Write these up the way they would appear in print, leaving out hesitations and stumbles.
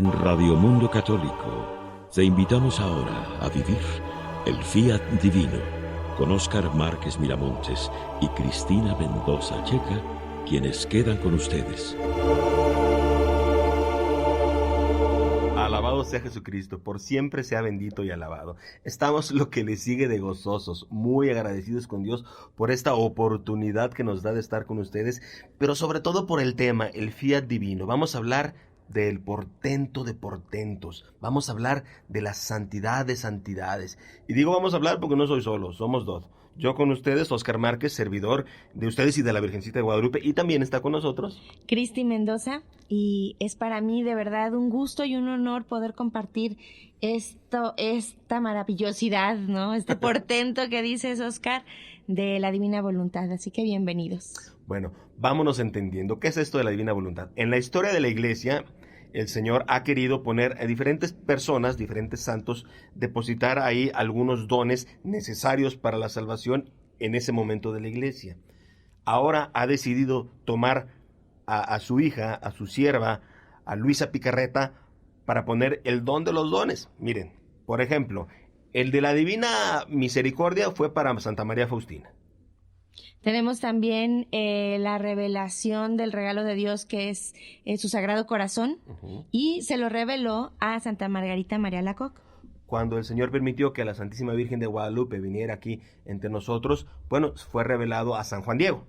en Radio Mundo Católico. Te invitamos ahora a vivir el Fiat Divino con Óscar Márquez Miramontes y Cristina Mendoza Checa, quienes quedan con ustedes. Alabado sea Jesucristo, por siempre sea bendito y alabado. Estamos lo que le sigue de gozosos, muy agradecidos con Dios por esta oportunidad que nos da de estar con ustedes, pero sobre todo por el tema, el Fiat Divino. Vamos a hablar del portento de portentos, vamos a hablar de la santidad de santidades. Y digo vamos a hablar porque no soy solo, somos dos. Yo con ustedes, Óscar Márquez, servidor de ustedes y de la Virgencita de Guadalupe, y también está con nosotros Cristi Mendoza, y es para mí de verdad un gusto y un honor poder compartir esta maravillosidad, ¿no? Este portento que dices, Óscar, de la divina voluntad. Así que bienvenidos. Bueno, vámonos entendiendo. ¿Qué es esto de la divina voluntad? En la historia de la Iglesia, el Señor ha querido poner a diferentes personas, diferentes santos, depositar ahí algunos dones necesarios para la salvación en ese momento de la Iglesia. Ahora ha decidido tomar a su hija, a su sierva, a Luisa Picarreta, para poner el don de los dones. Miren, por ejemplo, el de la Divina Misericordia fue para Santa María Faustina. Tenemos también la revelación del regalo de Dios, que es su Sagrado Corazón, y se lo reveló a Santa Margarita María Alacoque. Cuando el Señor permitió que la Santísima Virgen de Guadalupe viniera aquí entre nosotros, bueno, fue revelado a San Juan Diego.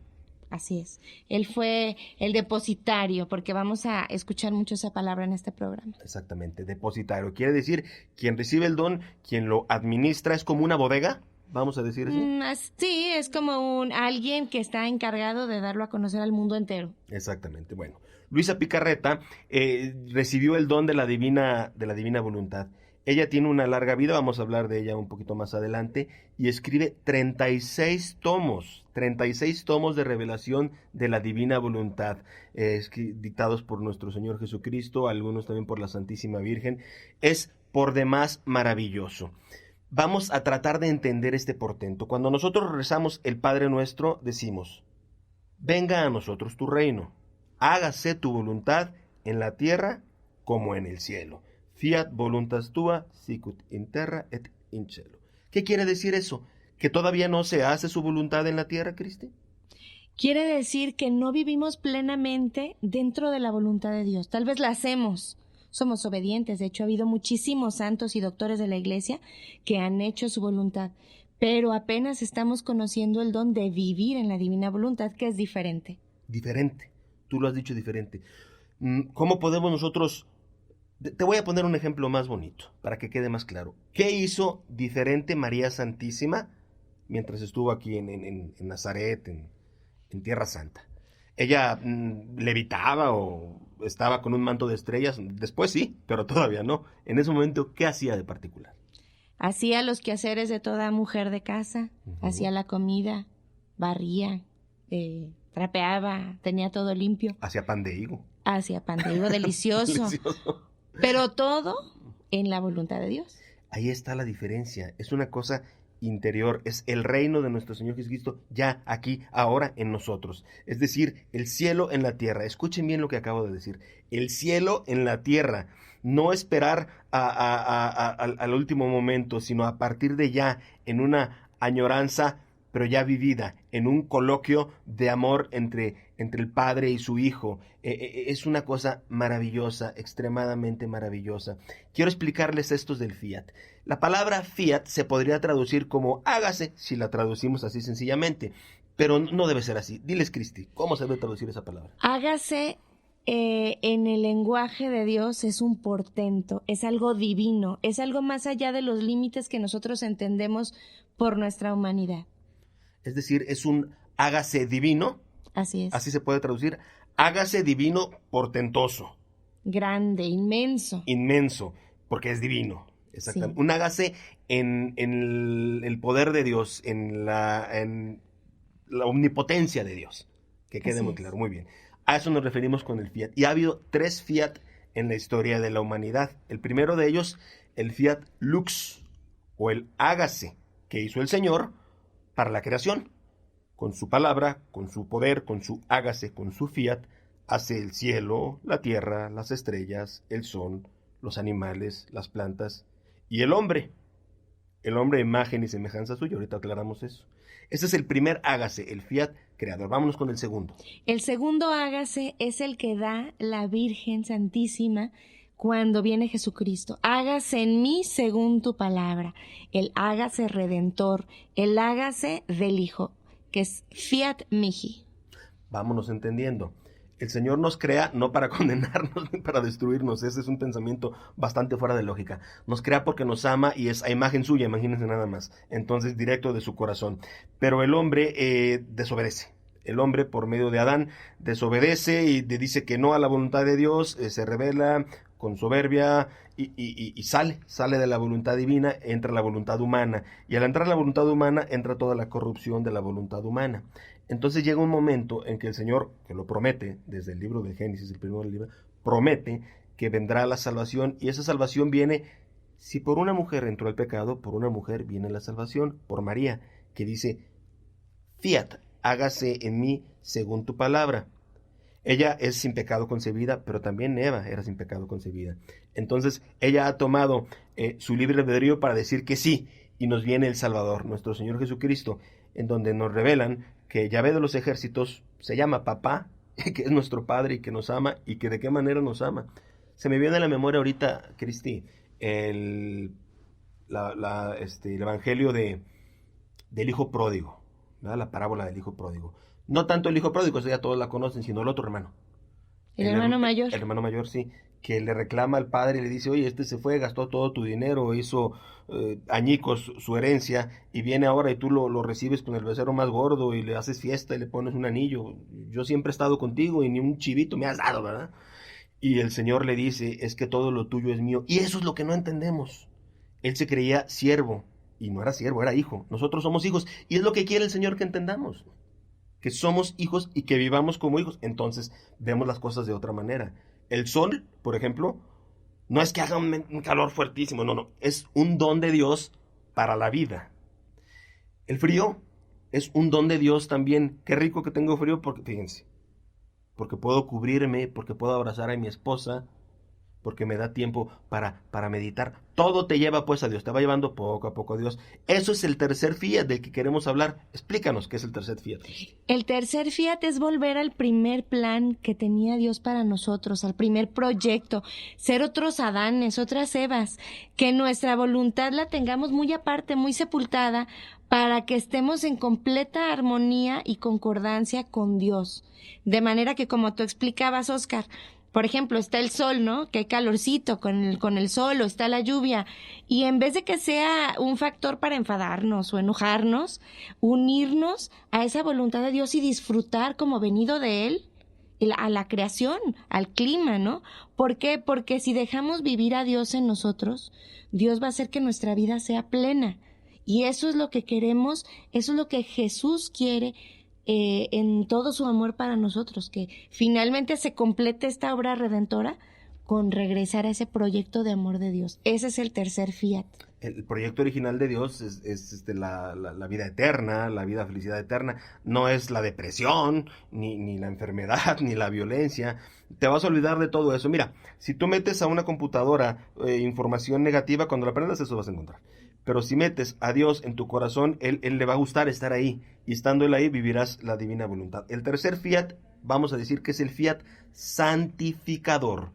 Así es. Él fue el depositario, porque vamos a escuchar mucho esa palabra en este programa. Exactamente, depositario. Quiere decir, quien recibe el don, quien lo administra, es como una bodega. Vamos a decir así. Sí, es como alguien que está encargado de darlo a conocer al mundo entero. Exactamente. Bueno, Luisa Picarreta recibió el don de la divina voluntad. Ella tiene una larga vida, vamos a hablar de ella un poquito más adelante, y escribe 36 tomos de revelación de la divina voluntad, dictados por nuestro Señor Jesucristo, algunos también por la Santísima Virgen. Es por demás maravilloso. Vamos a tratar de entender este portento. Cuando nosotros rezamos el Padre Nuestro, decimos: venga a nosotros tu reino, hágase tu voluntad en la tierra como en el cielo. Fiat voluntas tua, sicut in terra et in cielo. ¿Qué quiere decir eso? ¿Que todavía no se hace su voluntad en la tierra, Cristi? Quiere decir que no vivimos plenamente dentro de la voluntad de Dios. Tal vez la hacemos. Somos obedientes, de hecho ha habido muchísimos santos y doctores de la Iglesia que han hecho su voluntad, pero apenas estamos conociendo el don de vivir en la divina voluntad, que es diferente. Diferente, tú lo has dicho, diferente. ¿Cómo podemos nosotros? Te voy a poner un ejemplo más bonito, para que quede más claro. ¿Qué hizo diferente María Santísima mientras estuvo aquí en Nazaret, en Tierra Santa? Ella levitaba o estaba con un manto de estrellas, después sí, pero todavía no. En ese momento, ¿qué hacía de particular? Hacía los quehaceres de toda mujer de casa, hacía la comida, barría, trapeaba, tenía todo limpio. Hacía pan de higo. Hacía pan de higo delicioso. Delicioso. Pero todo en la voluntad de Dios. Ahí está la diferencia, es una cosa interior, es el reino de nuestro Señor Jesucristo ya aquí, ahora en nosotros. Es decir, el cielo en la tierra. Escuchen bien lo que acabo de decir. El cielo en la tierra. No esperar al último momento, sino a partir de ya, en una añoranza, pero ya vivida, en un coloquio de amor entre el Padre y su Hijo. Es una cosa maravillosa, extremadamente maravillosa. Quiero explicarles estos del fiat. La palabra fiat se podría traducir como hágase, si la traducimos así sencillamente, pero no debe ser así. Diles, Cristi, ¿cómo se debe traducir esa palabra? Hágase en el lenguaje de Dios es un portento, es algo divino, es algo más allá de los límites que nosotros entendemos por nuestra humanidad. Es decir, es un hágase divino. Así es. Así se puede traducir. Hágase divino portentoso. Grande, inmenso. Inmenso, porque es divino. Exactamente. Sí. Un hágase en el poder de Dios, en la omnipotencia de Dios. Que quede muy claro, muy bien. A eso nos referimos con el fiat. Y ha habido 3 fiat en la historia de la humanidad. El primero de ellos, el fiat lux, o el hágase, que hizo el Señor para la creación. Con su palabra, con su poder, con su hágase, con su fiat, hace el cielo, la tierra, las estrellas, el sol, los animales, las plantas y el hombre. El hombre, imagen y semejanza suya. Ahorita aclaramos eso. Ese es el primer hágase, el fiat creador. Vámonos con el segundo. El segundo hágase es el que da la Virgen Santísima cuando viene Jesucristo. Hágase en mí según tu palabra. El hágase redentor, el hágase del Hijo, que es fiat mihi. Vámonos entendiendo. El Señor nos crea no para condenarnos ni para destruirnos. Ese es un pensamiento bastante fuera de lógica. Nos crea porque nos ama y es a imagen suya, imagínense nada más. Entonces, directo de su corazón. Pero el hombre desobedece. El hombre, por medio de Adán, desobedece y dice que no a la voluntad de Dios, se rebela con soberbia y sale de la voluntad divina, entra la voluntad humana. Y al entrar la voluntad humana, entra toda la corrupción de la voluntad humana. Entonces llega un momento en que el Señor, que lo promete, desde el libro de Génesis, el primer libro, promete que vendrá la salvación, y esa salvación viene, si por una mujer entró el pecado, por una mujer viene la salvación, por María, que dice, fiat, hágase en mí según tu palabra. Ella es sin pecado concebida, pero también Eva era sin pecado concebida. Entonces ella ha tomado su libre albedrío para decir que sí, y nos viene el Salvador, nuestro Señor Jesucristo, en donde nos revelan que Yahvé de los ejércitos se llama Papá, que es nuestro Padre y que nos ama, y que de qué manera nos ama. Se me viene a la memoria ahorita, Cristi, el evangelio del hijo pródigo, ¿verdad? La parábola del hijo pródigo. No tanto el hijo pródigo, eso ya todos la conocen, sino el otro hermano. El hermano mayor. El hermano mayor, sí, que le reclama al padre y le dice, oye, se fue, gastó todo tu dinero, hizo añicos su herencia, y viene ahora y tú lo recibes con el becerro más gordo y le haces fiesta y le pones un anillo. Yo siempre he estado contigo y ni un chivito me has dado, ¿verdad? Y el Señor le dice, es que todo lo tuyo es mío. Y eso es lo que no entendemos. Él se creía siervo, y no era siervo, era hijo. Nosotros somos hijos, y es lo que quiere el Señor que entendamos, que somos hijos y que vivamos como hijos. Entonces vemos las cosas de otra manera. El sol, por ejemplo, no es que haga un calor fuertísimo, no, es un don de Dios para la vida. El frío es un don de Dios también. Qué rico que tengo frío, porque fíjense, porque puedo cubrirme, porque puedo abrazar a mi esposa, porque me da tiempo para meditar. Todo te lleva pues a Dios, te va llevando poco a poco a Dios. Eso es el tercer fiat del que queremos hablar. Explícanos qué es el tercer fiat. El tercer fiat es volver al primer plan que tenía Dios para nosotros, al primer proyecto, ser otros Adanes, otras Evas, que nuestra voluntad la tengamos muy aparte, muy sepultada, para que estemos en completa armonía y concordancia con Dios. De manera que, como tú explicabas, Óscar, por ejemplo, está el sol, ¿no? Que hay calorcito con el sol, o está la lluvia. Y en vez de que sea un factor para enfadarnos o enojarnos, unirnos a esa voluntad de Dios y disfrutar como venido de Él, a la creación, al clima, ¿no? ¿Por qué? Porque si dejamos vivir a Dios en nosotros, Dios va a hacer que nuestra vida sea plena. Y eso es lo que queremos, eso es lo que Jesús quiere en todo su amor para nosotros, que finalmente se complete esta obra redentora con regresar a ese proyecto de amor de Dios. Ese es el tercer fiat. El proyecto original de Dios es la vida eterna, la vida felicidad eterna. No es la depresión, ni la enfermedad, ni la violencia. Te vas a olvidar de todo eso. Mira, si tú metes a una computadora información negativa, cuando la aprendas eso vas a encontrar. Pero si metes a Dios en tu corazón, él le va a gustar estar ahí. Y estando Él ahí, vivirás la divina voluntad. El tercer fiat, vamos a decir que es el fiat santificador,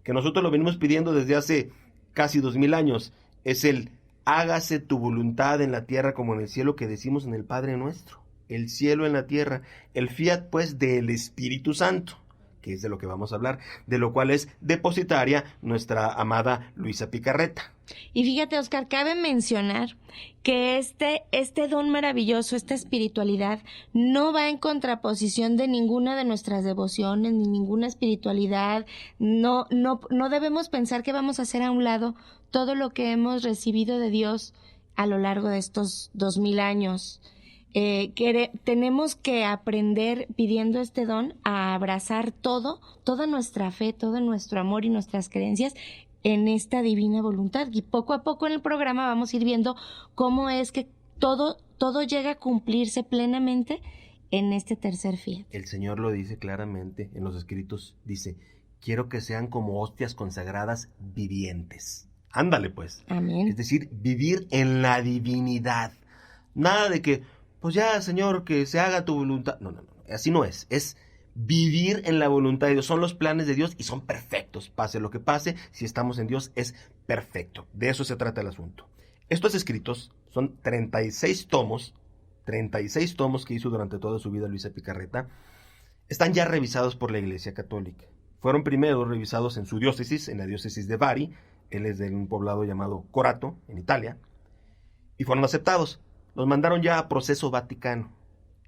que nosotros lo venimos pidiendo desde hace casi 2000 años. Es el hágase tu voluntad en la tierra como en el cielo, que decimos en el Padre Nuestro. El cielo en la tierra. El fiat, pues, del Espíritu Santo, que es de lo que vamos a hablar, de lo cual es depositaria nuestra amada Luisa Picarreta. Y fíjate, Óscar, cabe mencionar que este don maravilloso, esta espiritualidad, no va en contraposición de ninguna de nuestras devociones, ni ninguna espiritualidad. No debemos pensar que vamos a hacer a un lado todo lo que hemos recibido de Dios a lo largo de estos 2000 años. Tenemos que aprender, pidiendo este don, a abrazar toda nuestra fe, todo nuestro amor y nuestras creencias en esta divina voluntad. Y poco a poco en el programa vamos a ir viendo cómo es que todo llega a cumplirse plenamente en este tercer fiat. El Señor lo dice claramente en los escritos, dice, quiero que sean como hostias consagradas vivientes. Ándale pues. Amén. Es decir, vivir en la divinidad. Nada de que, pues ya, Señor, que se haga tu voluntad. No, así no es. Es vivir en la voluntad de Dios. Son los planes de Dios y son perfectos. Pase lo que pase, si estamos en Dios es perfecto. De eso se trata el asunto. Estos escritos son 36 tomos que hizo durante toda su vida Luisa Picarreta. Están ya revisados por la Iglesia Católica. Fueron primero revisados en su diócesis, en la diócesis de Bari. Él es de un poblado llamado Corato, en Italia. Y fueron aceptados. Los mandaron ya a proceso Vaticano.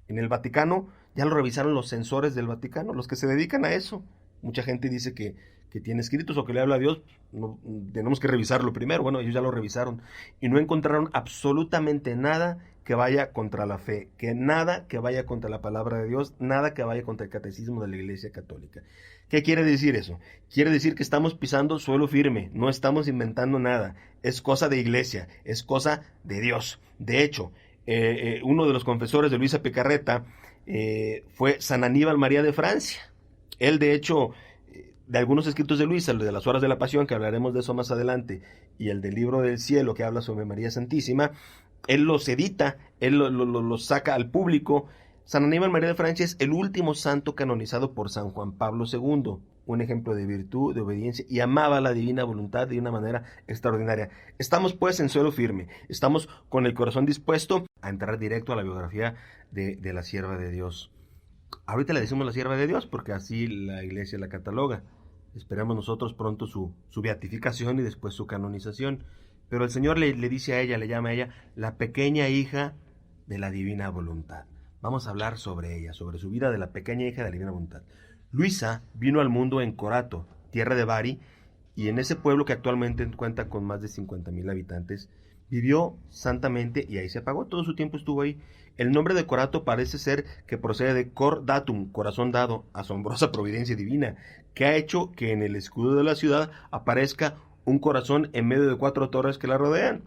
En el Vaticano ya lo revisaron los censores del Vaticano, los que se dedican a eso. Mucha gente dice que tiene escritos o que le habla a Dios. No, tenemos que revisarlo primero. Bueno, ellos ya lo revisaron y no encontraron absolutamente nada que vaya contra la fe, que nada que vaya contra la palabra de Dios, nada que vaya contra el catecismo de la Iglesia Católica. ¿Qué quiere decir eso? Quiere decir que estamos pisando suelo firme, no estamos inventando nada, es cosa de Iglesia, es cosa de Dios. De hecho, uno de los confesores de Luisa Picarreta fue San Aníbal María de Francia. Él, de hecho, de algunos escritos de Luisa, el de las Horas de la Pasión, que hablaremos de eso más adelante, y el del Libro del Cielo, que habla sobre María Santísima, él los edita, él los saca al público. San Aníbal María de Francia es el último santo canonizado por San Juan Pablo II, un ejemplo de virtud, de obediencia, y amaba la divina voluntad de una manera extraordinaria. Estamos pues en suelo firme, estamos con el corazón dispuesto a entrar directo a la biografía de la sierva de Dios. Ahorita le decimos la sierva de Dios porque así la Iglesia la cataloga. Esperamos nosotros pronto su beatificación y después su canonización. Pero el Señor le dice a ella, le llama a ella, la pequeña hija de la divina voluntad. Vamos a hablar sobre ella, sobre su vida de la pequeña hija de la divina voluntad. Luisa vino al mundo en Corato, tierra de Bari, y en ese pueblo que actualmente cuenta con más de 50,000 habitantes, vivió santamente y ahí se apagó, todo su tiempo estuvo ahí. El nombre de Corato parece ser que procede de cor datum, corazón dado, asombrosa providencia divina, que ha hecho que en el escudo de la ciudad aparezca un corazón en medio de 4 torres que la rodean.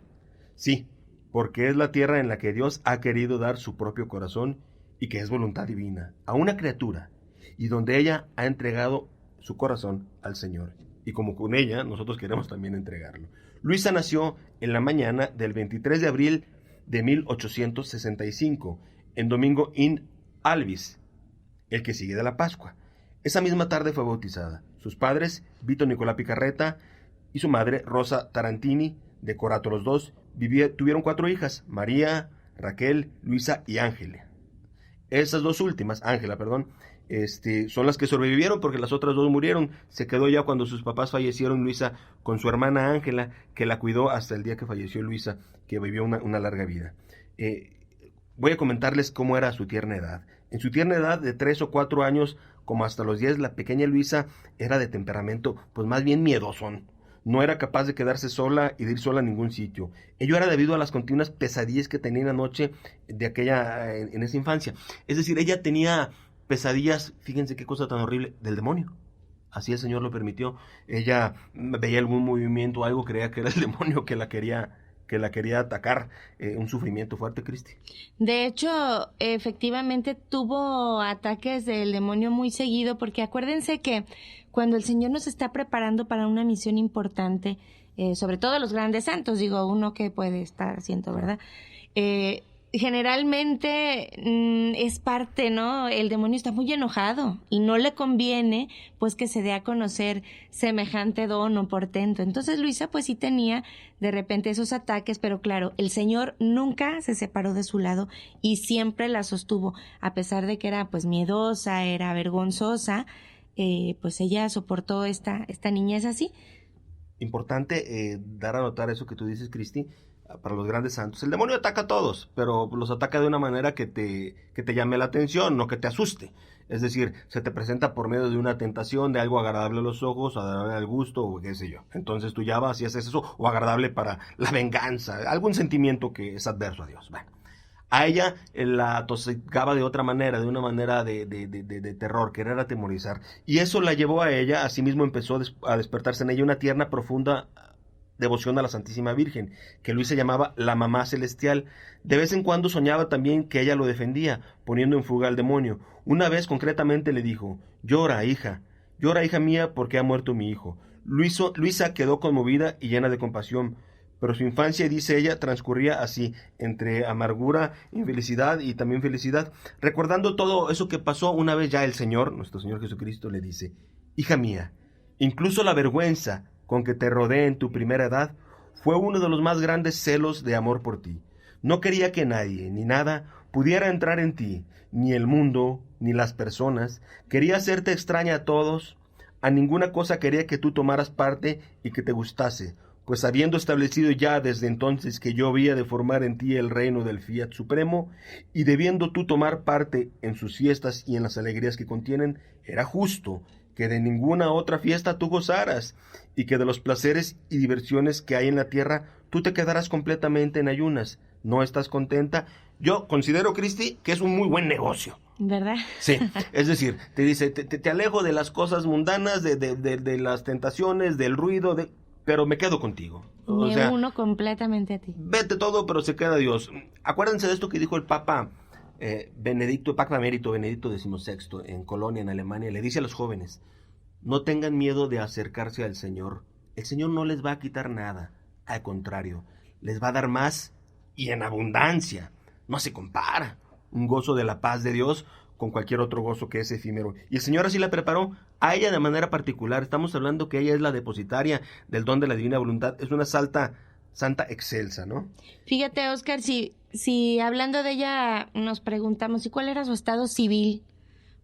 Sí, porque es la tierra en la que Dios ha querido dar su propio corazón y que es voluntad divina a una criatura, y donde ella ha entregado su corazón al Señor. Y como con ella, nosotros queremos también entregarlo. Luisa nació en la mañana del 23 de abril de 1865, en domingo in Albis, el que sigue de la Pascua. Esa misma tarde fue bautizada. Sus padres, Vito Nicolás Picarreta, y su madre, Rosa Tarantini, de Corato los dos, tuvieron 4 hijas, María, Raquel, Luisa y Ángela. Esas dos últimas, Ángela, perdón, son las que sobrevivieron porque las otras 2 murieron. Se quedó ya cuando sus papás fallecieron Luisa con su hermana Ángela, que la cuidó hasta el día que falleció Luisa, que vivió una larga vida. Voy a comentarles cómo era su tierna edad. En su tierna edad, de 3 o 4 años, como hasta los 10, la pequeña Luisa era de temperamento, pues más bien miedosón. No era capaz de quedarse sola y de ir sola a ningún sitio. Ello era debido a las continuas pesadillas que tenía en la noche en esa infancia. Es decir, ella tenía pesadillas, fíjense qué cosa tan horrible, del demonio. Así el Señor lo permitió. Ella veía algún movimiento, algo, creía que era el demonio que la quería atacar. Un sufrimiento fuerte, Cristi. De hecho, efectivamente tuvo ataques del demonio muy seguido, porque acuérdense que cuando el Señor nos está preparando para una misión importante, sobre todo los grandes santos, digo, uno que puede estar haciendo, ¿verdad? Generalmente es parte, ¿no? El demonio está muy enojado y no le conviene pues que se dé a conocer semejante don o portento. Entonces Luisa pues sí tenía de repente esos ataques, pero claro, el Señor nunca se separó de su lado y siempre la sostuvo, a pesar de que era pues miedosa, era vergonzosa, pues ella soportó esta niñez así. Importante dar a notar eso que tú dices, Cristi, para los grandes santos. El demonio ataca a todos, pero los ataca de una manera que te llame la atención, no que te asuste. Es decir, se te presenta por medio de una tentación, de algo agradable a los ojos, agradable al gusto, o qué sé yo. Entonces tú ya vas y haces eso, o agradable para la venganza, algún sentimiento que es adverso a Dios. Bueno, a ella la atosigaba de otra manera, de una manera de terror, querer atemorizar. Y eso la llevó a ella, asimismo empezó a despertarse en ella una tierna, profunda devoción a la Santísima Virgen, que Luisa llamaba la Mamá Celestial. De vez en cuando soñaba también que ella lo defendía, poniendo en fuga al demonio. Una vez concretamente le dijo: llora, hija, Llora, hija mía, porque ha muerto mi hijo. Luisa quedó conmovida y llena de compasión, pero su infancia, dice ella, transcurría así, entre amargura, infelicidad y también felicidad. Recordando todo eso que pasó, una vez ya el Señor, nuestro Señor Jesucristo, le dice: hija mía, incluso la vergüenza con que te rodeé en tu primera edad fue uno de los más grandes celos de amor por ti. No quería que nadie ni nada pudiera entrar en ti, ni el mundo, ni las personas. Quería hacerte extraña a todos. A ninguna cosa quería que tú tomaras parte y que te gustase, pues habiendo establecido ya desde entonces que yo había de formar en ti el reino del Fiat Supremo, y debiendo tú tomar parte en sus fiestas y en las alegrías que contienen, era justo que de ninguna otra fiesta tú gozaras, y que de los placeres y diversiones que hay en la tierra tú te quedaras completamente en ayunas. ¿No estás contenta? Yo considero, Cristi, que es un muy buen negocio. ¿Verdad? Sí, es decir, te dice, te alejo de las cosas mundanas, de las tentaciones, del ruido, pero me quedo contigo. O Me sea, uno completamente a ti. vete todo, pero se queda Dios. Acuérdense de esto que dijo el Papa Papa Emérito Benedicto XVI en Colonia, en Alemania. Le dice a los jóvenes: no tengan miedo de acercarse al Señor. El Señor no les va a quitar nada. Al contrario, les va a dar más y en abundancia. No se compara un gozo de la paz de Dios con cualquier otro gozo que es efímero. Y el Señor así la preparó a ella de manera particular. Estamos hablando que ella es la depositaria del don de la divina voluntad. Es una santa excelsa, ¿no? Fíjate, Oscar, si hablando de ella nos preguntamos, ¿y cuál era su estado civil?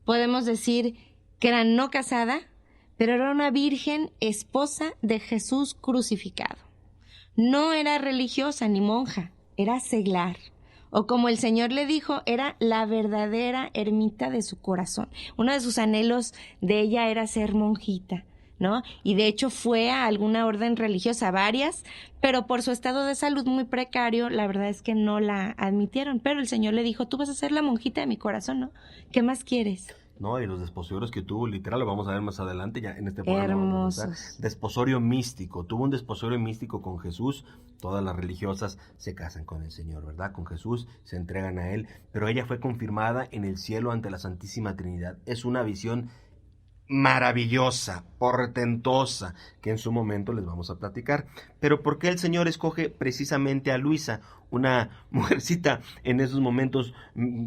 Podemos decir que era no casada, pero era una virgen esposa de Jesús crucificado. No era religiosa ni monja, era seglar. O como el Señor le dijo, era la verdadera ermita de su corazón. Uno de sus anhelos de ella era ser monjita, ¿no? Y de hecho fue a alguna orden religiosa, varias, pero por su estado de salud muy precario, la verdad es que no la admitieron. Pero el Señor le dijo: tú vas a ser la monjita de mi corazón, ¿no? ¿Qué más quieres? No, y los desposorios que tuvo, literal, lo vamos a ver más adelante ya en este programa. Hermosos. Desposorio místico, tuvo un desposorio místico con Jesús. Todas las religiosas se casan con el Señor, ¿verdad? Con Jesús, se entregan a Él, pero ella fue confirmada en el cielo ante la Santísima Trinidad. Es una visión maravillosa, portentosa, que en su momento les vamos a platicar. Pero ¿por qué el Señor escoge precisamente a Luisa, una mujercita en esos momentos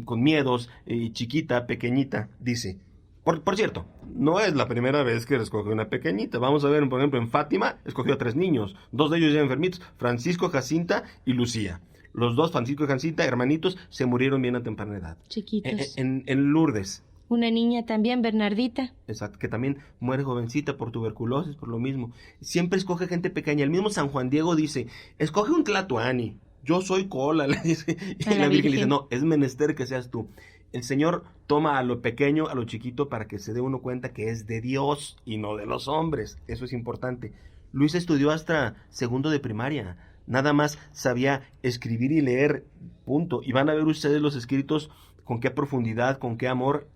con miedos, chiquita, pequeñita? Dice, por cierto, no es la primera vez que escoge una pequeñita. Vamos a ver, por ejemplo, en Fátima escogió a 3 niños, 2 de ellos ya enfermitos: Francisco, Jacinta y Lucía. Los 2, Francisco y Jacinta, hermanitos, se murieron bien a temprana edad. Chiquitos. En Lourdes. Una niña también, Bernardita. Exacto, que también muere jovencita por tuberculosis, por lo mismo. Siempre escoge gente pequeña. El mismo San Juan Diego dice: escoge un tlatoani, yo soy cola, le dice. Y la Virgen le dice: no, es menester que seas tú. El Señor toma a lo pequeño, a lo chiquito, para que se dé uno cuenta que es de Dios y no de los hombres. Eso es importante. Luis estudió hasta segundo de primaria. Nada más sabía escribir y leer, punto. Y van a ver ustedes los escritos con qué profundidad, con qué amor.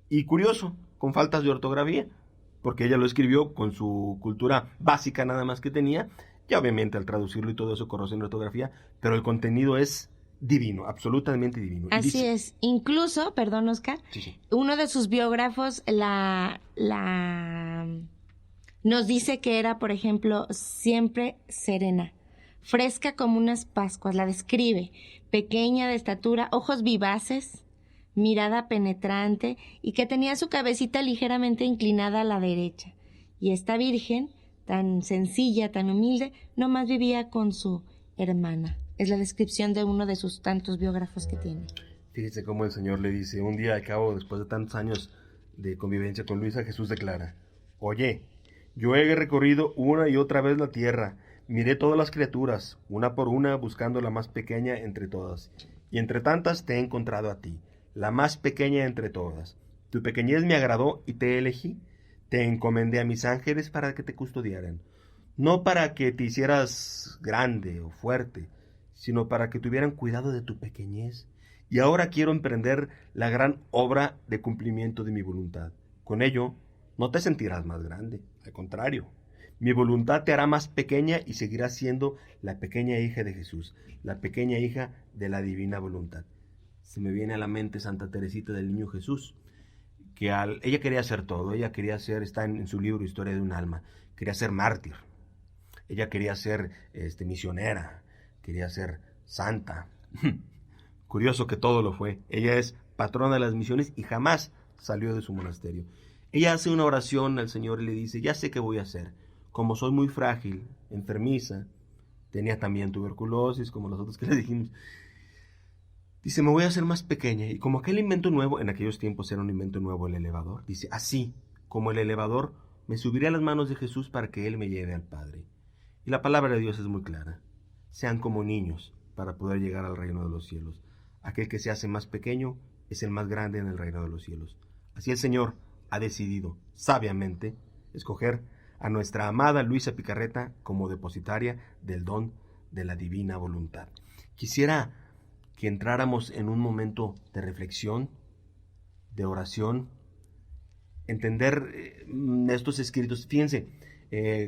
Y curioso, con faltas de ortografía, porque ella lo escribió con su cultura básica nada más que tenía, y obviamente al traducirlo y todo eso corrige en ortografía, pero el contenido es divino, absolutamente divino. Así dice, es. Incluso, perdón, Oscar, sí. Uno de sus biógrafos nos dice que era, por ejemplo, siempre serena, fresca como unas pascuas, la describe, pequeña de estatura, ojos vivaces, mirada penetrante, y que tenía su cabecita ligeramente inclinada a la derecha. Y esta virgen, tan sencilla, tan humilde, nomás vivía con su hermana. Es la descripción de uno de sus tantos biógrafos que tiene. Fíjese cómo el Señor le dice, un día al cabo, después de tantos años de convivencia con Luisa, Jesús declara: oye, yo he recorrido una y otra vez la tierra, miré todas las criaturas, una por una, buscando la más pequeña entre todas, y entre tantas te he encontrado a ti, la más pequeña entre todas. Tu pequeñez me agradó y te elegí. Te encomendé a mis ángeles para que te custodiaran, no para que te hicieras grande o fuerte, sino para que tuvieran cuidado de tu pequeñez. Y ahora quiero emprender la gran obra de cumplimiento de mi voluntad. Con ello, no te sentirás más grande, al contrario. Mi voluntad te hará más pequeña y seguirás siendo la pequeña hija de Jesús, la pequeña hija de la divina voluntad. Se me viene a la mente Santa Teresita del Niño Jesús, que ella quería hacer todo. Ella quería ser, está en su libro Historia de un alma, quería ser mártir. Ella quería ser misionera, quería ser santa. Curioso que todo lo fue. Ella es patrona de las misiones y jamás salió de su monasterio. Ella hace una oración al Señor y le dice, ya sé qué voy a hacer. Como soy muy frágil, enfermiza, tenía también tuberculosis, como los otros que le dijimos. Dice, me voy a hacer más pequeña. Y como aquel invento nuevo, en aquellos tiempos era un invento nuevo el elevador. Dice, así como el elevador, me subiré a las manos de Jesús para que Él me lleve al Padre. Y la palabra de Dios es muy clara. Sean como niños para poder llegar al reino de los cielos. Aquel que se hace más pequeño es el más grande en el reino de los cielos. Así el Señor ha decidido, sabiamente, escoger a nuestra amada Luisa Picarreta como depositaria del don de la divina voluntad. Quisiera que entráramos en un momento de reflexión, de oración, entender estos escritos. Fíjense,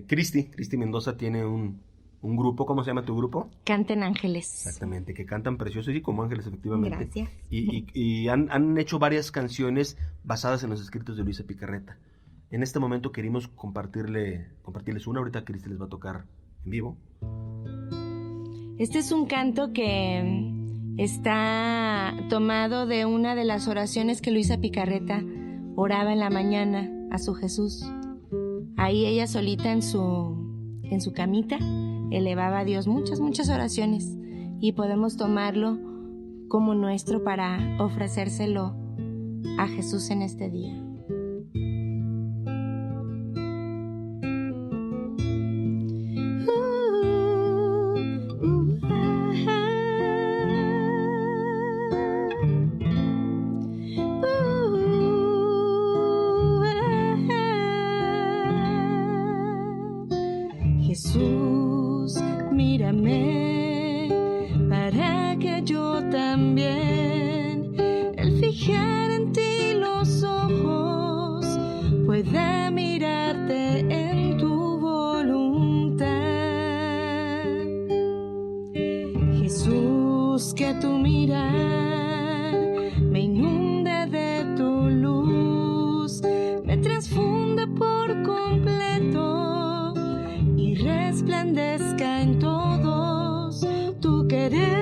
Cristi Mendoza tiene un grupo. ¿Cómo se llama tu grupo? Canten Ángeles. Exactamente, que cantan preciosos y como ángeles, efectivamente. Gracias. Y han hecho varias canciones basadas en los escritos de Luisa Picarreta. En este momento queríamos compartirles una. Ahorita Cristi les va a tocar en vivo. Este es un canto que está tomado de una de las oraciones que Luisa Picarreta oraba en la mañana a su Jesús. Ahí ella solita en su camita elevaba a Dios muchas oraciones, y podemos tomarlo como nuestro para ofrecérselo a Jesús en este día. Jesús, mírame, para que yo también, al fijar en ti los ojos, pueda mirarte en tu voluntad. Jesús, que tu mirar me inunde de tu luz, me transfunda por completo y resplandezca en todos tu querer,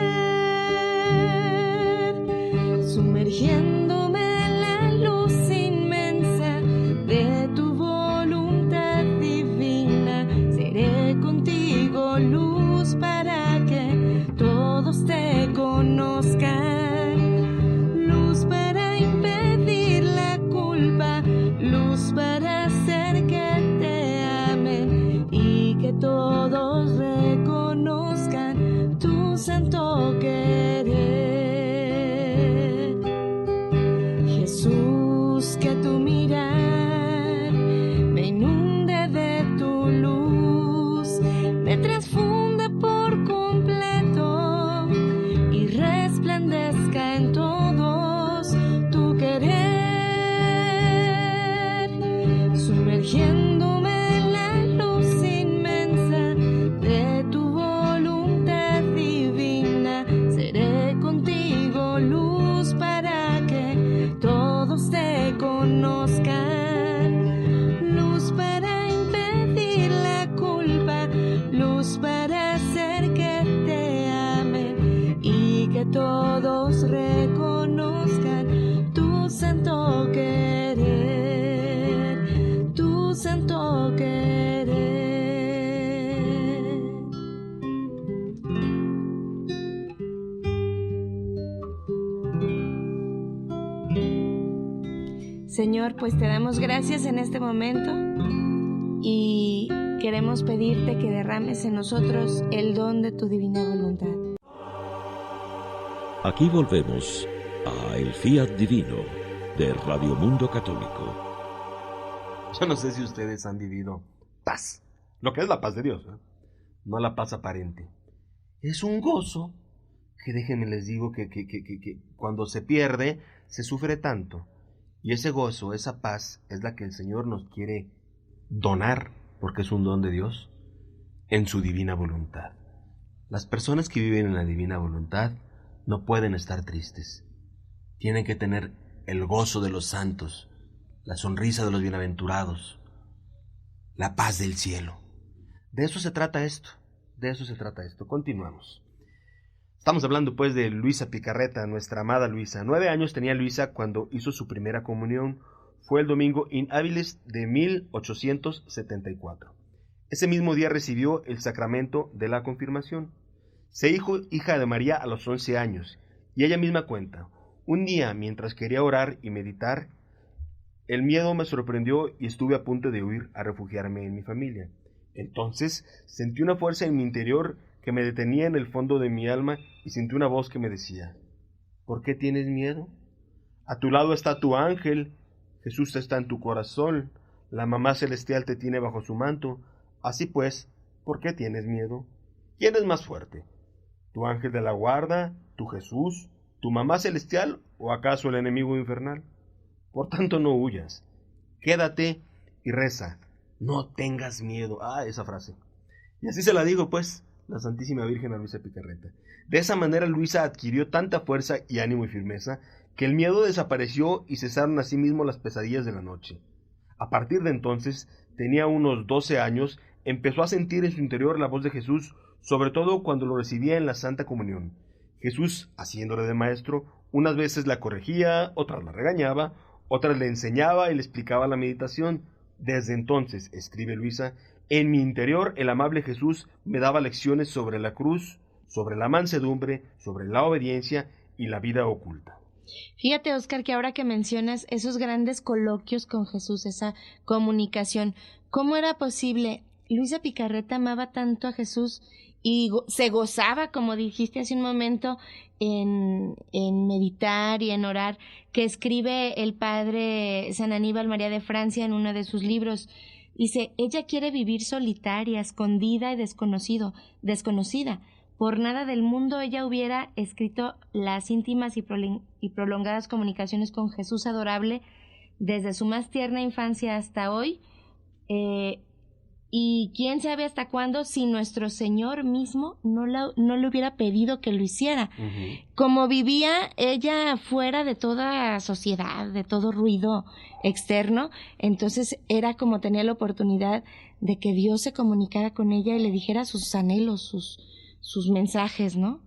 sumergiéndome en la luz inmensa de tu voluntad divina. Seré contigo luz para que todos te conozcan, luz para impedir la culpa, luz para hacer que te amen y que todos reconozcan tu santo querer. Jesús, que tu mirar me inunde de tu luz, me transfunda por completo y resplandezca en todos tu querer, sumergiéndome en la luz inmensa de tu voluntad divina. Seré contigo luz para que todos te conozcan, luz para impedir la culpa, luz para hacer que te amen y que todos reconozcan tu santo querer, tu santo querer. Señor, pues te damos gracias en este momento y queremos pedirte que derrames en nosotros el don de tu divina voluntad. Aquí volvemos a El Fiat Divino de Radio Mundo Católico. Yo no sé si ustedes han vivido paz, lo que es la paz de Dios, ¿eh? No la paz aparente. Es un gozo que, déjenme les digo, que cuando se pierde, se sufre tanto. Y ese gozo, esa paz, es la que el Señor nos quiere donar, porque es un don de Dios, en su divina voluntad. Las personas que viven en la divina voluntad no pueden estar tristes. Tienen que tener el gozo de los santos, la sonrisa de los bienaventurados, la paz del cielo. De eso se trata esto, Continuamos. Estamos hablando pues de Luisa Picarreta, nuestra amada Luisa. 9 años tenía Luisa cuando hizo su primera comunión. Fue el domingo in hábiles de 1874. Ese mismo día recibió el sacramento de la confirmación. Se hizo hija de María a los 11 años, y ella misma cuenta: un día, mientras quería orar y meditar, el miedo me sorprendió y estuve a punto de huir a refugiarme en mi familia. Entonces sentí una fuerza en mi interior que me detenía en el fondo de mi alma y sentí una voz que me decía: ¿por qué tienes miedo? A tu lado está tu ángel, Jesús está en tu corazón, la mamá celestial te tiene bajo su manto. Así pues, ¿por qué tienes miedo? ¿Quién es más fuerte? ¿Tu ángel de la guarda, tu Jesús, tu mamá celestial o acaso el enemigo infernal? Por tanto, no huyas, quédate y reza, no tengas miedo. Esa frase. Y así se la digo pues, la Santísima Virgen a Luisa Picarreta. De esa manera Luisa adquirió tanta fuerza y ánimo y firmeza que el miedo desapareció y cesaron asimismo las pesadillas de la noche. A partir de entonces, tenía unos 12 años, empezó a sentir en su interior la voz de Jesús, sobre todo cuando lo recibía en la Santa Comunión. Jesús, haciéndole de maestro, unas veces la corregía, otras la regañaba, otras le enseñaba y le explicaba la meditación. Desde entonces, escribe Luisa, en mi interior el amable Jesús me daba lecciones sobre la cruz, sobre la mansedumbre, sobre la obediencia y la vida oculta. Fíjate, Óscar, que ahora que mencionas esos grandes coloquios con Jesús, esa comunicación, ¿cómo era posible? Luisa Picarreta amaba tanto a Jesús y se gozaba, como dijiste hace un momento, en meditar y en orar, que escribe el padre San Aníbal María de Francia en uno de sus libros. Dice, ella quiere vivir solitaria, escondida y desconocida. Por nada del mundo ella hubiera escrito las íntimas y prolongadas comunicaciones con Jesús adorable desde su más tierna infancia hasta hoy, y quién sabe hasta cuándo si nuestro Señor mismo no le hubiera pedido que lo hiciera. Uh-huh. Como vivía ella fuera de toda sociedad, de todo ruido externo, entonces era como tenía la oportunidad de que Dios se comunicara con ella y le dijera sus anhelos, sus mensajes, ¿no?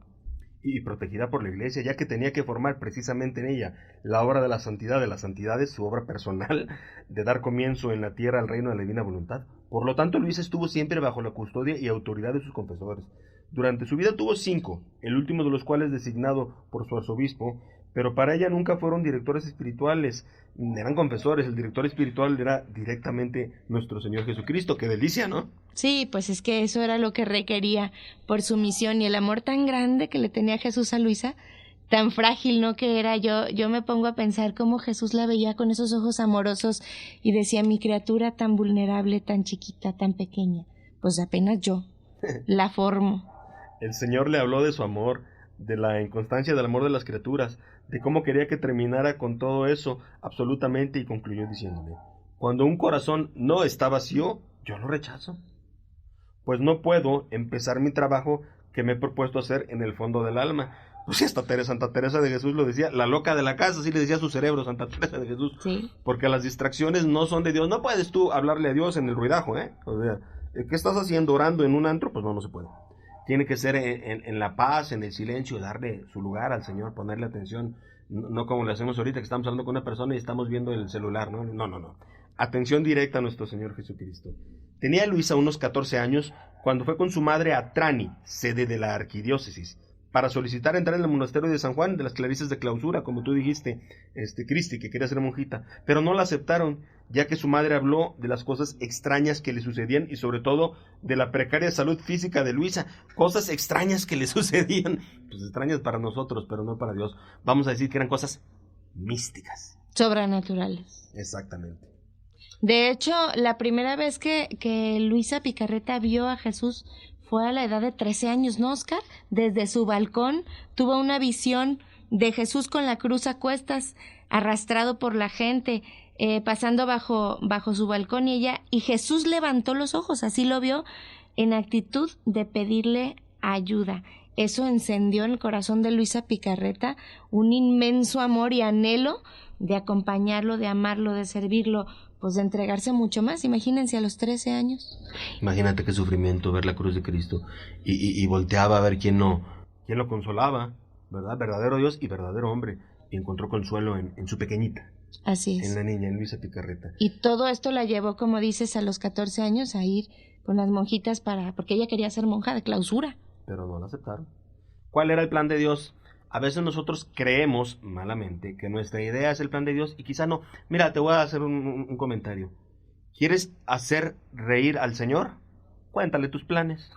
Y protegida por la Iglesia, ya que tenía que formar precisamente en ella la obra de la santidad de las santidades, su obra personal, de dar comienzo en la tierra al reino de la divina voluntad. Por lo tanto, Luisa estuvo siempre bajo la custodia y autoridad de sus confesores. Durante su vida tuvo 5, el último de los cuales designado por su arzobispo, pero para ella nunca fueron directores espirituales, eran confesores. El director espiritual era directamente nuestro Señor Jesucristo. ¡Qué delicia!, ¿no? Sí, pues es que eso era lo que requería por su misión y el amor tan grande que le tenía Jesús a Luisa, tan frágil, ¿no?, que era. Yo me pongo a pensar cómo Jesús la veía con esos ojos amorosos y decía, mi criatura tan vulnerable, tan chiquita, tan pequeña, pues apenas yo la formo. El Señor le habló de su amor, de la inconstancia del amor de las criaturas, de cómo quería que terminara con todo eso absolutamente, y concluyó diciéndole, cuando un corazón no está vacío, yo lo rechazo, pues no puedo empezar mi trabajo que me he propuesto hacer en el fondo del alma. Pues sí, hasta Santa Teresa de Jesús lo decía, la loca de la casa, sí le decía a su cerebro, Santa Teresa de Jesús, sí. Porque las distracciones no son de Dios. No puedes tú hablarle a Dios en el ruidajo, O sea, ¿qué estás haciendo orando en un antro? Pues no se puede. Tiene que ser en la paz, en el silencio, darle su lugar al Señor, ponerle atención, no como le hacemos ahorita, que estamos hablando con una persona y estamos viendo el celular, ¿no? No. Atención directa a nuestro Señor Jesucristo. Tenía Luisa unos 14 años cuando fue con su madre a Trani, sede de la arquidiócesis, para solicitar entrar en el monasterio de San Juan de las Clarisas de Clausura, como tú dijiste, Cristi, que quería ser monjita, pero no la aceptaron, ya que su madre habló de las cosas extrañas que le sucedían y sobre todo de la precaria salud física de Luisa, cosas extrañas que le sucedían, pues extrañas para nosotros, pero no para Dios. Vamos a decir que eran cosas místicas. Sobrenaturales. Exactamente. De hecho, la primera vez que Luisa Picarreta vio a Jesús fue a la edad de 13 años, ¿no, Óscar? Desde su balcón tuvo una visión de Jesús con la cruz a cuestas, arrastrado por la gente, pasando bajo su balcón y Jesús levantó los ojos, así lo vio, en actitud de pedirle ayuda. eso encendió en el corazón de Luisa Picarreta un inmenso amor y anhelo de acompañarlo, de amarlo, de servirlo, pues de entregarse mucho más. Imagínense a los 13 años. Imagínate qué sufrimiento ver la cruz de Cristo y volteaba a ver quién lo consolaba, ¿verdad? Verdadero Dios y verdadero hombre. Y encontró consuelo en su pequeñita. Así es. En la niña, en Luisa Picarreta. Y todo esto la llevó, como dices, a los 14 años a ir con las monjitas porque ella quería ser monja de clausura. Pero no la aceptaron. ¿Cuál era el plan de Dios? A veces nosotros creemos malamente que nuestra idea es el plan de Dios y quizá no. Mira, te voy a hacer un comentario. ¿Quieres hacer reír al Señor? Cuéntale tus planes.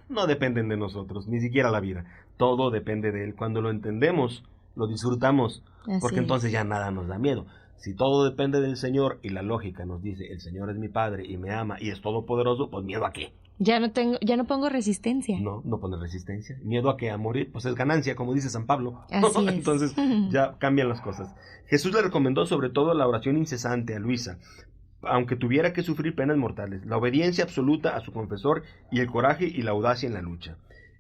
No dependen de nosotros, ni siquiera la vida. Todo depende de Él. Cuando lo entendemos, lo disfrutamos, porque entonces ya nada nos da miedo. Si todo depende del Señor y la lógica nos dice, el Señor es mi Padre y me ama y es todopoderoso, pues ¿miedo a qué? Ya no pongo resistencia. No pones resistencia. ¿Miedo a qué? A morir, pues es ganancia, como dice San Pablo. Así es. Entonces ya cambian las cosas. Jesús le recomendó sobre todo la oración incesante a Luisa, aunque tuviera que sufrir penas mortales, la obediencia absoluta a su confesor y el coraje y la audacia en la lucha.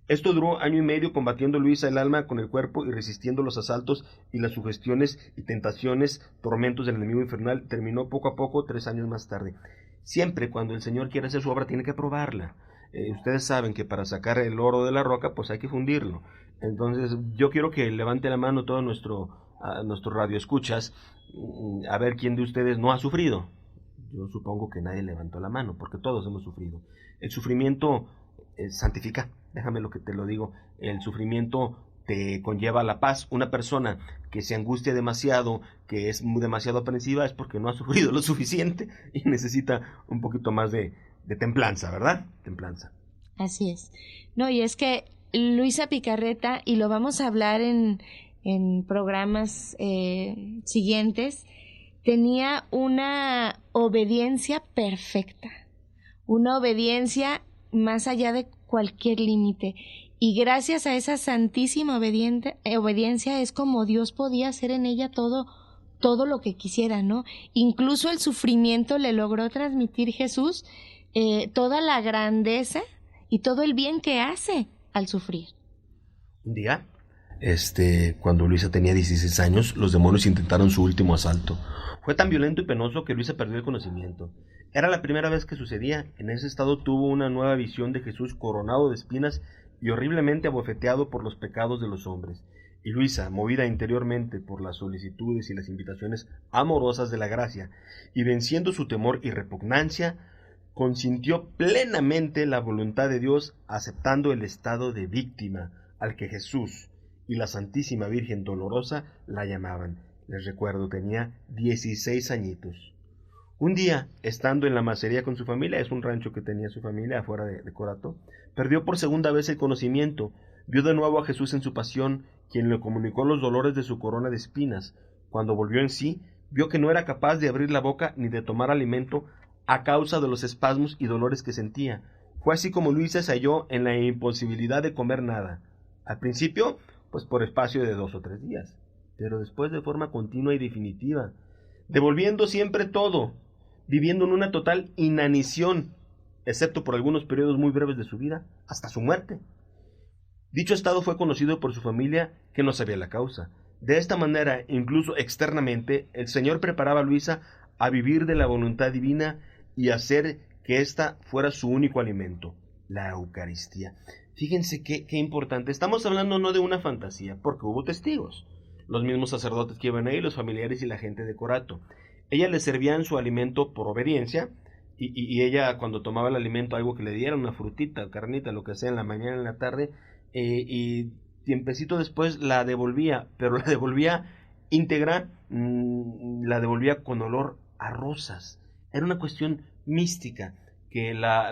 Esto duró 1 año y medio combatiendo Luisa el alma con el cuerpo y resistiendo los asaltos y las sugestiones y tentaciones, tormentos del enemigo infernal. Terminó poco a poco 3 años más tarde. Siempre cuando el Señor quiere hacer su obra tiene que probarla. Ustedes saben que para sacar el oro de la roca pues hay que fundirlo. Entonces yo quiero que levante la mano todo nuestro radioescuchas, a ver quién de ustedes no ha sufrido. Yo supongo que nadie levantó la mano porque todos hemos sufrido. El sufrimiento santifica, déjame lo que te lo digo. El sufrimiento te conlleva la paz. Una persona que se angustia demasiado, que es demasiado aprensiva, es porque no ha sufrido lo suficiente y necesita un poquito más de templanza, ¿verdad? Templanza. Así es. No, y es que Luisa Picarreta, y lo vamos a hablar en programas siguientes, tenía una obediencia perfecta, una obediencia más allá de cualquier límite. Y gracias a esa santísima obediencia es como Dios podía hacer en ella todo lo que quisiera, ¿no? Incluso el sufrimiento le logró transmitir Jesús toda la grandeza y todo el bien que hace al sufrir. Un día, cuando Luisa tenía 16 años, los demonios intentaron su último asalto. Fue tan violento y penoso que Luisa perdió el conocimiento. Era la primera vez que sucedía. En ese estado tuvo una nueva visión de Jesús coronado de espinas y horriblemente abofeteado por los pecados de los hombres. Y Luisa, movida interiormente por las solicitudes y las invitaciones amorosas de la gracia, y venciendo su temor y repugnancia, consintió plenamente la voluntad de Dios, aceptando el estado de víctima al que Jesús y la Santísima Virgen Dolorosa la llamaban. Les recuerdo, tenía 16 añitos. Un día, estando en la macería con su familia, es un rancho que tenía su familia afuera de Corato, perdió por segunda vez el conocimiento. Vio de nuevo a Jesús en su pasión, quien le comunicó los dolores de su corona de espinas. Cuando volvió en sí, vio que no era capaz de abrir la boca ni de tomar alimento a causa de los espasmos y dolores que sentía. Fue así como Luisa se halló en la imposibilidad de comer nada. Al principio, pues por espacio de 2 o 3 días, pero después de forma continua y definitiva, devolviendo siempre todo, viviendo en una total inanición, excepto por algunos periodos muy breves de su vida, hasta su muerte. Dicho estado fue conocido por su familia, que no sabía la causa. De esta manera, incluso externamente, el Señor preparaba a Luisa a vivir de la voluntad divina y hacer que ésta fuera su único alimento, la Eucaristía. Fíjense qué importante. Estamos hablando no de una fantasía, porque hubo testigos, los mismos sacerdotes que iban ahí, los familiares y la gente de Corato. Ella le servían su alimento por obediencia, y ella cuando tomaba el alimento, algo que le dieran, una frutita, carnita, lo que sea, en la mañana, en la tarde, y tiempecito después la devolvía, pero la devolvía íntegra, la devolvía con olor a rosas. Era una cuestión mística que la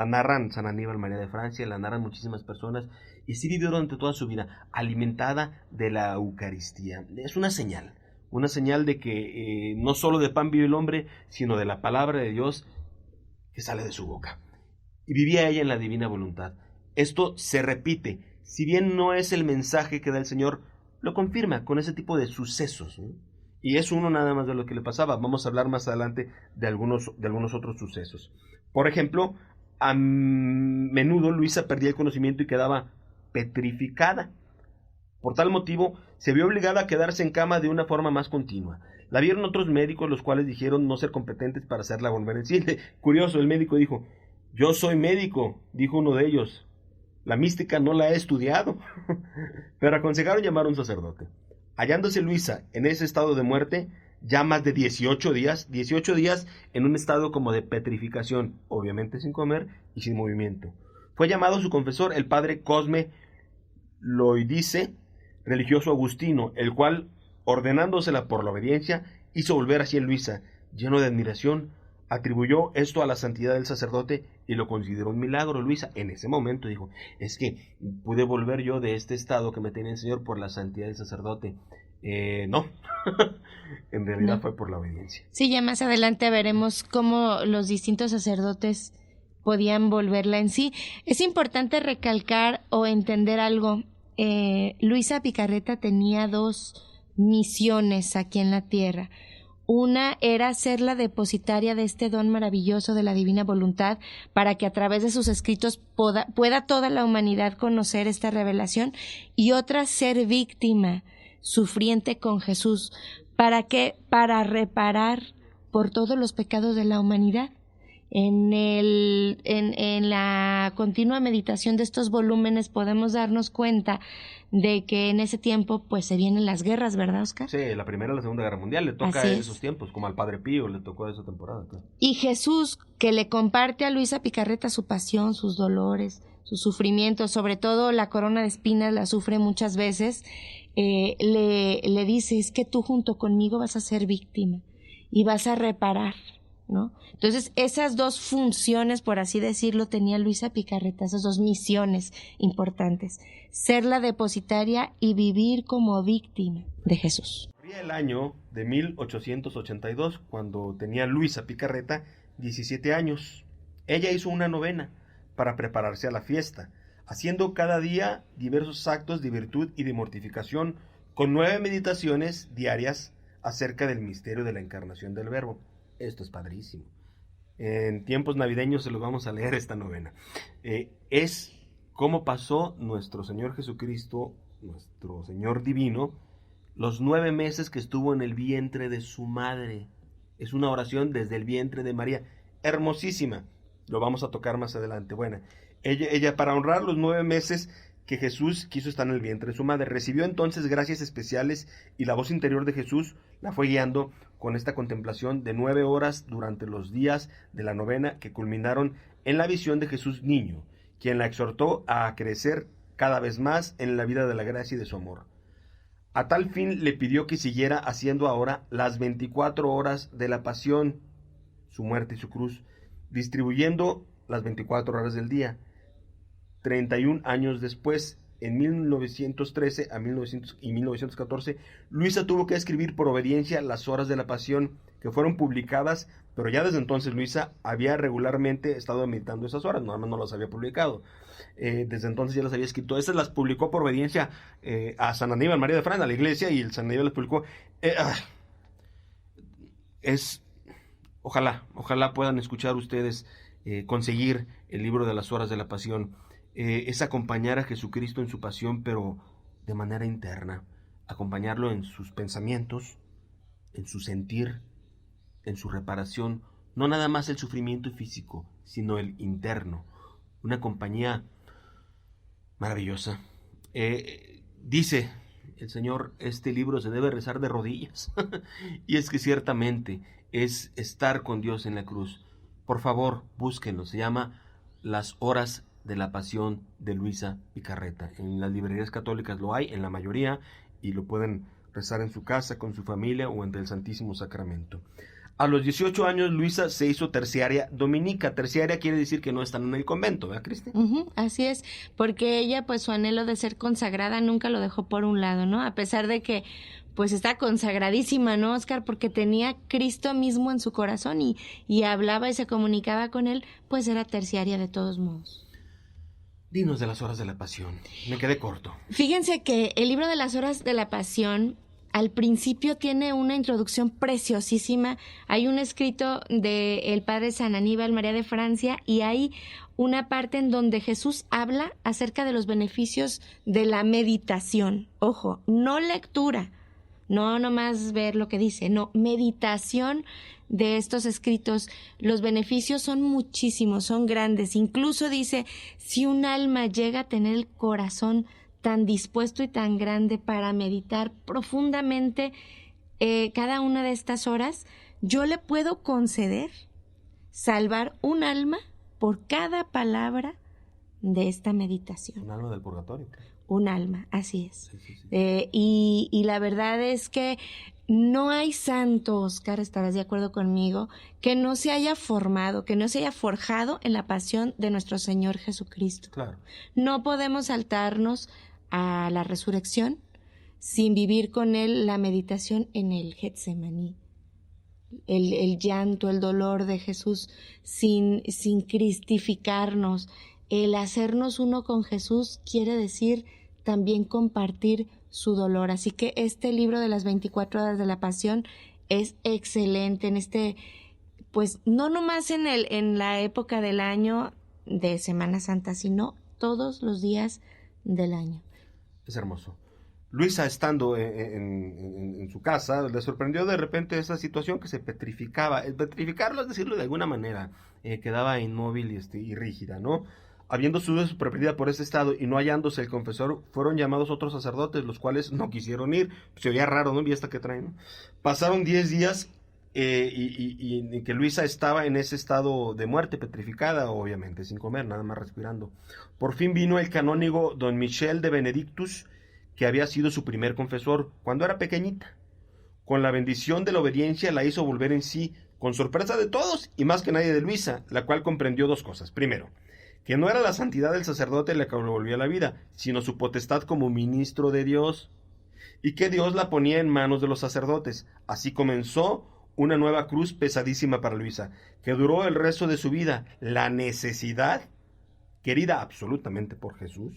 narran San Aníbal María de Francia, la narran muchísimas personas, y sí vivió durante toda su vida alimentada de la Eucaristía. Es una señal de que no solo de pan vive el hombre, sino de la palabra de Dios que sale de su boca. Y vivía ella en la divina voluntad. Esto se repite, si bien no es el mensaje que da el Señor, lo confirma con ese tipo de sucesos, ¿no? Y es uno nada más de lo que le pasaba. Vamos a hablar más adelante de algunos otros sucesos. Por ejemplo, a menudo Luisa perdía el conocimiento y quedaba petrificada. Por tal motivo, se vio obligada a quedarse en cama de una forma más continua. La vieron otros médicos, los cuales dijeron no ser competentes para hacerla volver en sí. Curioso, el médico dijo, yo soy médico, dijo uno de ellos. La mística no la he estudiado. Pero aconsejaron llamar a un sacerdote. Hallándose Luisa en ese estado de muerte, ya más de 18 días en un estado como de petrificación, obviamente sin comer y sin movimiento. Fue llamado su confesor, el padre Cosme Loidice, religioso agustino, el cual, ordenándosela por la obediencia, hizo volver así en Luisa. Lleno de admiración, atribuyó esto a la santidad del sacerdote y lo consideró un milagro. Luisa en ese momento dijo, es que pude volver yo de este estado que me tenía el Señor por la santidad del sacerdote. No, en realidad fue por la obediencia. Sí, ya más adelante veremos cómo los distintos sacerdotes podían volverla en sí. Es importante recalcar o entender algo. Luisa Picarreta tenía 2 misiones aquí en la tierra. Una era ser la depositaria de este don maravilloso de la divina voluntad para que a través de sus escritos pueda toda la humanidad conocer esta revelación, y otra ser víctima, sufriente con Jesús. ¿Para qué? Para reparar por todos los pecados de la humanidad. En la continua meditación de estos volúmenes podemos darnos cuenta de que en ese tiempo pues se vienen las guerras, ¿verdad, Oscar? Sí, la Primera y la Segunda Guerra Mundial le toca en esos tiempos, como al Padre Pío le tocó esa temporada. Claro. Y Jesús, que le comparte a Luisa Picarreta su pasión, sus dolores, sus sufrimientos, sobre todo la corona de espinas la sufre muchas veces, le dice, es que tú junto conmigo vas a ser víctima y vas a reparar, ¿no? Entonces, esas 2 funciones, por así decirlo, tenía Luisa Picarreta, esas 2 misiones importantes, ser la depositaria y vivir como víctima de Jesús. Corría el año de 1882, cuando tenía Luisa Picarreta 17 años. Ella hizo una novena para prepararse a la fiesta, haciendo cada día diversos actos de virtud y de mortificación, con 9 meditaciones diarias acerca del misterio de la encarnación del Verbo. Esto es padrísimo. En tiempos navideños se los vamos a leer esta novena. Es cómo pasó nuestro Señor Jesucristo, nuestro Señor Divino, los 9 meses que estuvo en el vientre de su madre. Es una oración desde el vientre de María, hermosísima. Lo vamos a tocar más adelante. Bueno, ella para honrar los 9 meses que Jesús quiso estar en el vientre de su madre, recibió entonces gracias especiales, y la voz interior de Jesús la fue guiando con esta contemplación de 9 horas durante los días de la novena, que culminaron en la visión de Jesús niño, quien la exhortó a crecer cada vez más en la vida de la gracia y de su amor. A tal fin le pidió que siguiera haciendo ahora las 24 horas de la pasión, su muerte y su cruz, distribuyendo las 24 horas del día. 31 años después, en 1913 y 1914, Luisa tuvo que escribir por obediencia las horas de la pasión, que fueron publicadas, pero ya desde entonces Luisa había regularmente estado meditando esas horas, nada más no las había publicado. Desde entonces ya las había escrito. Estas las publicó por obediencia a San Aníbal María de Francia, a la iglesia, y el San Aníbal las publicó. Ojalá puedan escuchar ustedes, conseguir el libro de las horas de la pasión. Es acompañar a Jesucristo en su pasión, pero de manera interna, acompañarlo en sus pensamientos, en su sentir, en su reparación, no nada más el sufrimiento físico, sino el interno, una compañía maravillosa. Dice el Señor, este libro se debe rezar de rodillas, y es que ciertamente es estar con Dios en la cruz. Por favor, búsquenlo, se llama Las Horas de la Pasión de Luisa Picarreta. En las librerías católicas lo hay, en la mayoría, y lo pueden rezar en su casa, con su familia o ante el Santísimo Sacramento. A los 18 años Luisa se hizo terciaria dominica. Terciaria quiere decir que no están en el convento, ¿verdad, Cristi? Así es, porque ella pues su anhelo de ser consagrada nunca lo dejó por un lado, ¿no? A pesar de que pues está consagradísima, ¿no, Oscar? Porque tenía Cristo mismo en su corazón y hablaba y se comunicaba con él, pues era terciaria de todos modos. Dinos de las horas de la pasión. Me quedé corto. Fíjense que el libro de las horas de la pasión al principio tiene una introducción preciosísima. Hay un escrito del padre San Aníbal María de Francia y hay una parte en donde Jesús habla acerca de los beneficios de la meditación. Ojo, no lectura, no nomás ver lo que dice, no, meditación de estos escritos. Los beneficios son muchísimos, son grandes. Incluso dice, si un alma llega a tener el corazón tan dispuesto y tan grande para meditar profundamente cada una de estas horas, yo le puedo conceder salvar un alma por cada palabra de esta meditación. Un alma del purgatorio. Un alma, así es. Sí. Y la verdad es que no hay santo, Oscar, estarás de acuerdo conmigo, que no se haya formado, que no se haya forjado en la pasión de nuestro Señor Jesucristo. Claro. No podemos saltarnos a la resurrección sin vivir con Él la meditación en el Getsemaní. El llanto, el dolor de Jesús sin cristificarnos. El hacernos uno con Jesús quiere decir también compartir su dolor. Así que este libro de las 24 horas de la Pasión es excelente en pues no nomás en la época del año de Semana Santa, sino todos los días del año. Es hermoso. Luisa, estando en su casa, le sorprendió de repente esa situación que se petrificaba. El petrificarlo, es decirlo de alguna manera, quedaba inmóvil y rígida, ¿no? Habiendo sido sorprendida por ese estado y no hallándose el confesor, fueron llamados otros sacerdotes, los cuales no quisieron ir. Se oía raro, ¿no? ¿Y esta que traen? ¿No? Pasaron 10 días y que Luisa estaba en ese estado de muerte, petrificada, obviamente, sin comer, nada más respirando. Por fin vino el canónigo don Michel de Benedictus, que había sido su primer confesor cuando era pequeñita. Con la bendición de la obediencia la hizo volver en sí, con sorpresa de todos y más que nadie de Luisa, la cual comprendió dos cosas. Primero, que no era la santidad del sacerdote la que lo volvía a la vida, sino su potestad como ministro de Dios, y que Dios la ponía en manos de los sacerdotes. Así comenzó una nueva cruz pesadísima para Luisa, que duró el resto de su vida, la necesidad, querida absolutamente por Jesús,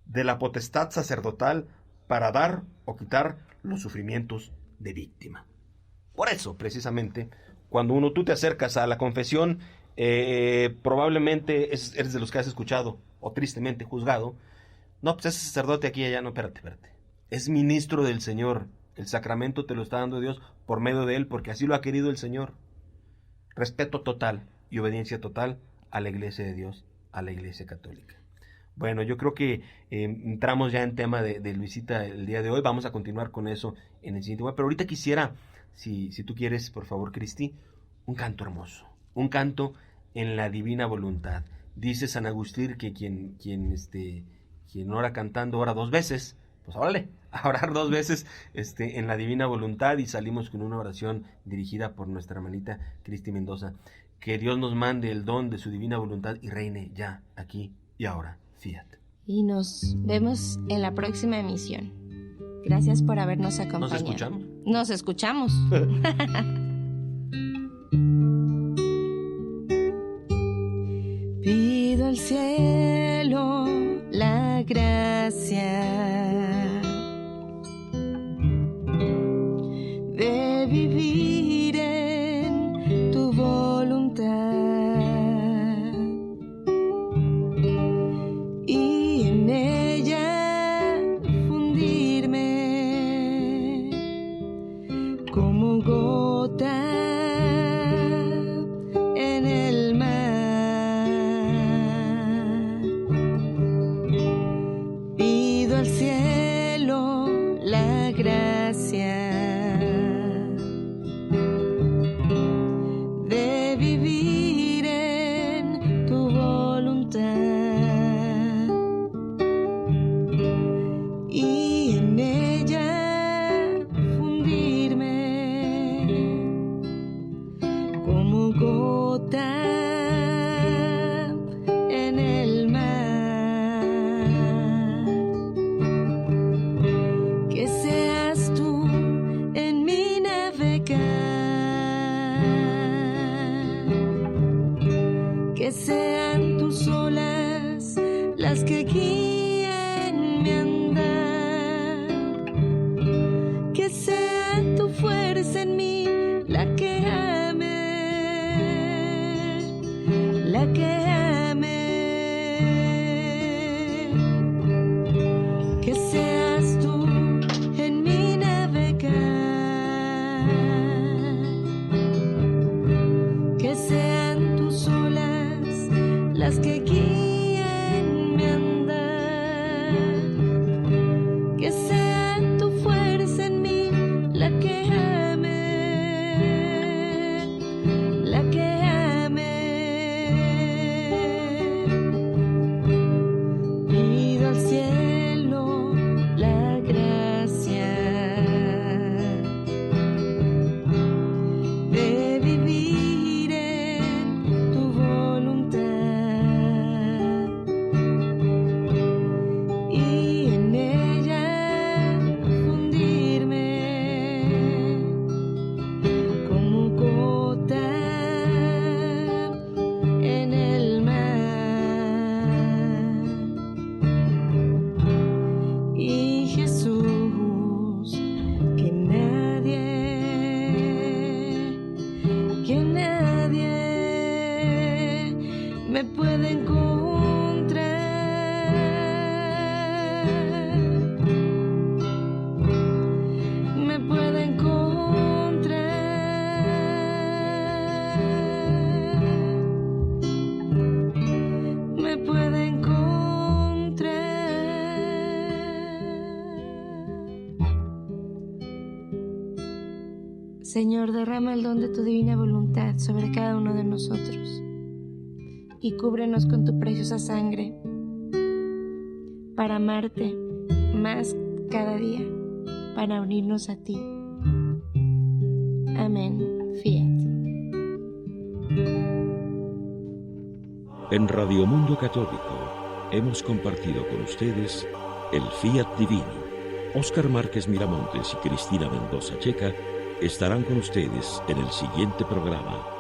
de la potestad sacerdotal para dar o quitar los sufrimientos de víctima. Por eso, precisamente, cuando tú te acercas a la confesión, probablemente eres de los que has escuchado, o tristemente juzgado, no, pues ese sacerdote aquí y allá, no, espérate, es ministro del Señor, el sacramento te lo está dando Dios por medio de él, porque así lo ha querido el Señor. Respeto total y obediencia total a la Iglesia de Dios, a la Iglesia Católica. Bueno, yo creo que entramos ya en tema de Luisita el día de hoy. Vamos a continuar con eso en el siguiente tema. Pero ahorita quisiera, si tú quieres, por favor, Cristi, un canto hermoso. Un canto en la divina voluntad. Dice San Agustín que quien ora cantando ora 2 veces. Pues órale, a orar 2 veces en la divina voluntad, y salimos con una oración dirigida por nuestra hermanita Cristi Mendoza. Que Dios nos mande el don de su divina voluntad y reine ya, aquí y ahora. Fiat. Y nos vemos en la próxima emisión. Gracias por habernos acompañado. Nos escuchamos. Pido al cielo la gracia de vivir en tu voluntad. Que sean tus olas las que guíen mi andar, que la que ame. Que seas tú en mi navegar, que sean tus olas las que guíen mi andar, que sea tu fuerza en mí la que ame, la que ame. Pido al cielo la gracia de vivir en tu voluntad y en ella fundirme como gota en el mar. Y Jesús, que nadie me puede encontrar, me puede encontrar, me puede encontrar. Señor, derrama el don de tu divina voluntad sobre cada uno de nosotros y cúbrenos con tu preciosa sangre para amarte más cada día, para unirnos a ti. Amén. Fiat. En Radio Mundo Católico hemos compartido con ustedes el Fiat Divino. Óscar Márquez Miramontes y Cristina Mendoza Checa estarán con ustedes en el siguiente programa.